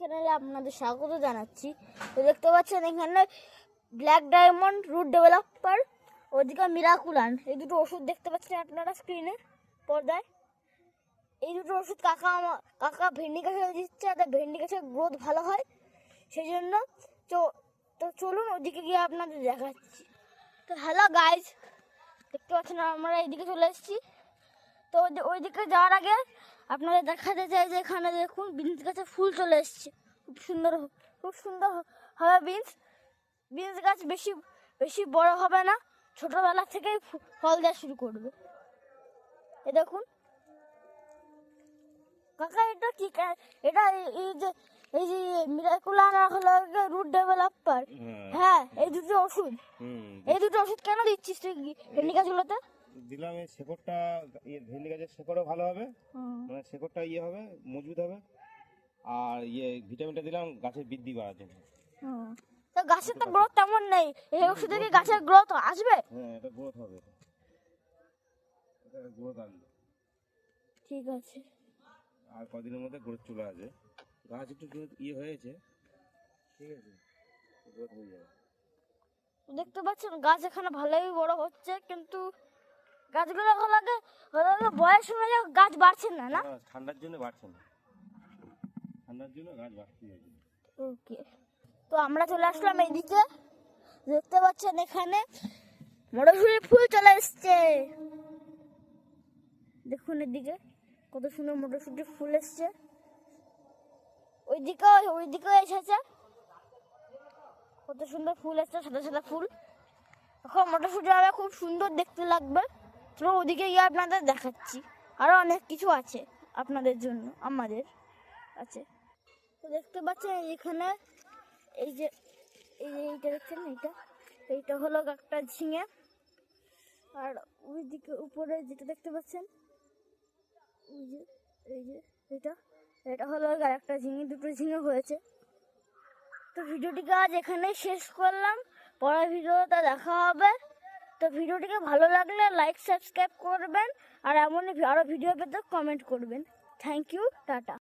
চ্যানেলে আপনাদের স্বাগত জানাচ্ছি। তো দেখতে পাচ্ছেন এখানে ব্ল্যাক ডায়মন্ড রুট ডেভেলপার, ওদিকে মিরাকুলান, এই দুটো ওষুধ দেখতে পাচ্ছেন আপনারা স্ক্রিনে পর্দায়। এই দুটো ওষুধ কাকা ভেন্ডি গাছে দিচ্ছে, যাতে ভেন্ডি গাছের গ্রোথ ভালো হয়। সেই জন্য তো চলুন ওদিকে গিয়ে আপনাদের দেখাচ্ছি। তো হ্যালো গাইজ, দেখতে পাচ্ছেন আমরা এইদিকে চলে এসেছি। তো ওইদিকে যাওয়ার আগে আপনাদের দেখাতে চাই যে এখানে দেখুন বিনস গাছে ফুল চলে এসছে, খুব সুন্দর হবে বিনস গাছ। বেশি বড় হবে না, ছোটবেলা থেকেই ফল দেওয়া শুরু করবে। এ দেখুন কাকা, এটা কি? এটা এই যে মিরাকুলান হলো রুট ডেভেলপার। হ্যাঁ, এই দুটো ওষুধ কেন দিচ্ছিস তুই ভেন্ডি গাছগুলোতে? দিলাম এই শেকড়টা, ভেন্ডি গাছের শেকড়ও ভালো হবে, মানে শেকড়টা হবে, মজবুত হবে। আর ভিটামিনটা দিলাম গাছের বৃদ্ধি বাড়ার জন্য। তো গাছের তো গ্রোথ তেমন নেই, এই ওষুধে কি গাছের গ্রোথ আসবে? হ্যাঁ, এটা গ্রোথ হবে, এটা গ্রোথ আসবে। ঠিক আছে, আর কদিনের মধ্যে গ্রোথ চলে আসবে। গাছ একটু গ্রোথ হয়েছে, ঠিক আছে, গ্রোথ হয়ে যাবে। দেখতে পাচ্ছেন গাছ এখানে ভালোই বড় হচ্ছে, কিন্তু গাছগুলো লাগে বয়স অনুযায়ী গাছ বাড়ছে না। ঠান্ডার জন্য বাড়ছে না, ঠান্ডার জন্য গাছ বাড়ছে। ওকে, তো আমরা চলে আসলাম এইদিকে। দেখতে পাচ্ছেন এখানে মটরশুঁটির ফুল চলে এসছে। দেখুন এদিকে কত সুন্দর মটরশুঁটির ফুল এসছে। ওইদিকেও এসেছে, কত সুন্দর ফুল এসছে, সাদা সাদা ফুল। এখন মটরশুঁটি হবে, খুব সুন্দর দেখতে লাগবে। তো ওদিকে গিয়ে আপনাদের দেখাচ্ছি, আরো অনেক কিছু আছে আপনাদের জন্য, আমাদের আছে। তো দেখতে পাচ্ছেন এখানে এইটা দেখছেন, এইটা হলো একটা ঝিঙে। আর ওইদিকে উপরে যেটা দেখতে পাচ্ছেন, এটা হলো একটা ঝিঙে, দুটো ঝিঙে হয়েছে। তো ভিডিওটিকে আজ এখানেই শেষ করলাম, পরের ভিডিওতে দেখা হবে। তো ভিডিওটিকে ভালো লাগলে লাইক সাবস্ক্রাইব করবেন, আর এমনই আরো ভিডিও পেতে কমেন্ট করবেন। Thank you, tata.